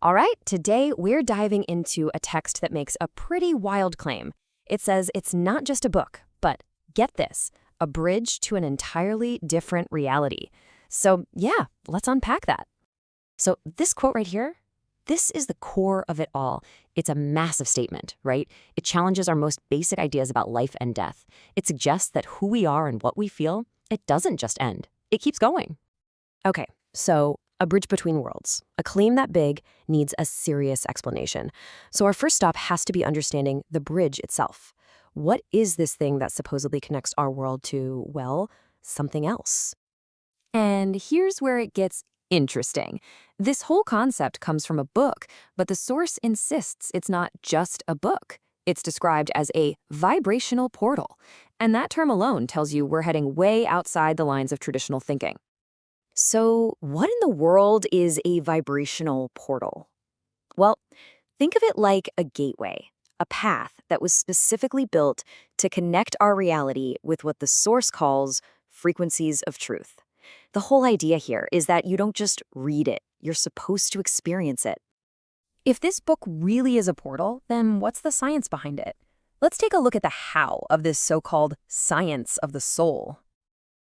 All right, today we're diving into a text that makes a pretty wild claim. It says it's not just a book, but get this, a bridge to an entirely different reality. So yeah, let's unpack that. So this quote right here, this is the core of it all. It's a massive statement, right? It challenges our most basic ideas about life and death. It suggests that who we are and what we feel, it doesn't just end. It keeps going. Okay, so a bridge between worlds. A claim that big needs a serious explanation. So our first stop has to be understanding the bridge itself. What is this thing that supposedly connects our world to, well, something else? And here's where it gets interesting. This whole concept comes from a book, but the source insists it's not just a book. It's described as a vibrational portal. And that term alone tells you we're heading way outside the lines of traditional thinking. So what in the world is a vibrational portal? Well, think of it like a gateway, a path that was specifically built to connect our reality with what the source calls frequencies of truth. The whole idea here is that you don't just read it, you're supposed to experience it. If this book really is a portal, then what's the science behind it? Let's take a look at the how of this so-called science of the soul.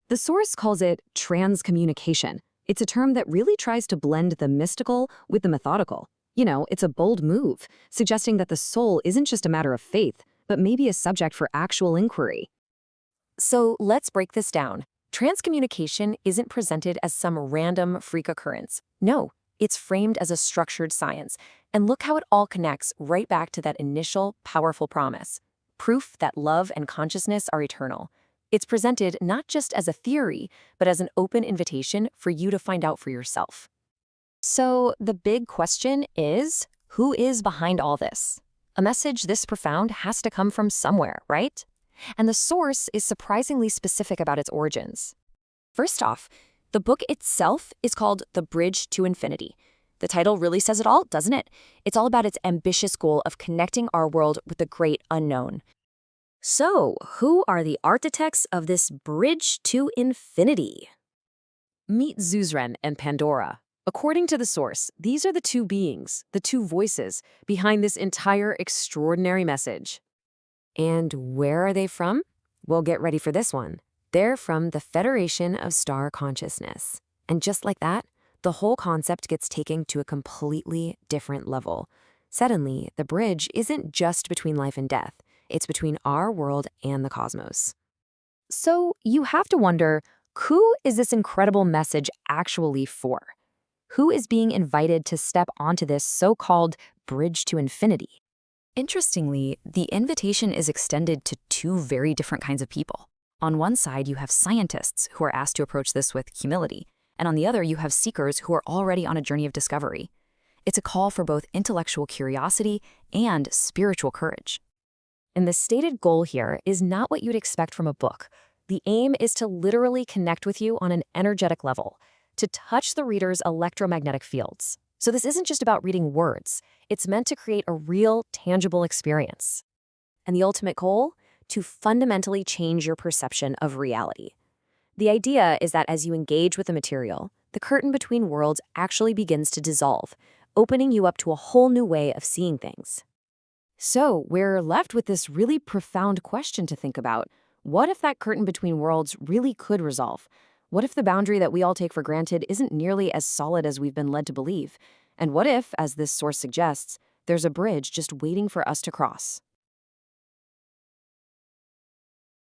The source calls it transcommunication. It's a term that really tries to blend the mystical with the methodical. You know, it's a bold move, suggesting that the soul isn't just a matter of faith, but maybe a subject for actual inquiry. So let's break this down. Transcommunication isn't presented as some random freak occurrence. No, it's framed as a structured science. And look how it all connects right back to that initial, powerful promise. Proof that love and consciousness are eternal. It's presented not just as a theory, but as an open invitation for you to find out for yourself. So the big question is, who is behind all this? A message this profound has to come from somewhere, right? And the source is surprisingly specific about its origins. First off, the book itself is called The Bridge to Infinity. The title really says it all, doesn't it? It's all about its ambitious goal of connecting our world with the great unknown. So, who are the architects of this bridge to infinity? Meet Zuzzren and Pandora. According to the source, these are the two beings, the two voices, behind this entire extraordinary message. And where are they from? Well, get ready for this one. They're from the Federation of Star Consciousness. And just like that, the whole concept gets taken to a completely different level. Suddenly, the bridge isn't just between life and death. It's between our world and the cosmos. So you have to wonder, who is this incredible message actually for? Who is being invited to step onto this so-called bridge to infinity? Interestingly, the invitation is extended to two very different kinds of people. On one side, you have scientists who are asked to approach this with humility, and on the other, you have seekers who are already on a journey of discovery. It's a call for both intellectual curiosity and spiritual courage. And the stated goal here is not what you'd expect from a book. The aim is to literally connect with you on an energetic level, to touch the reader's electromagnetic fields. So this isn't just about reading words. It's meant to create a real, tangible experience. And the ultimate goal? To fundamentally change your perception of reality. The idea is that as you engage with the material, the curtain between worlds actually begins to dissolve, opening you up to a whole new way of seeing things. So we're left with this really profound question to think about. What if that curtain between worlds really could resolve? What if the boundary that we all take for granted isn't nearly as solid as we've been led to believe? And what if, as this source suggests, there's a bridge just waiting for us to cross?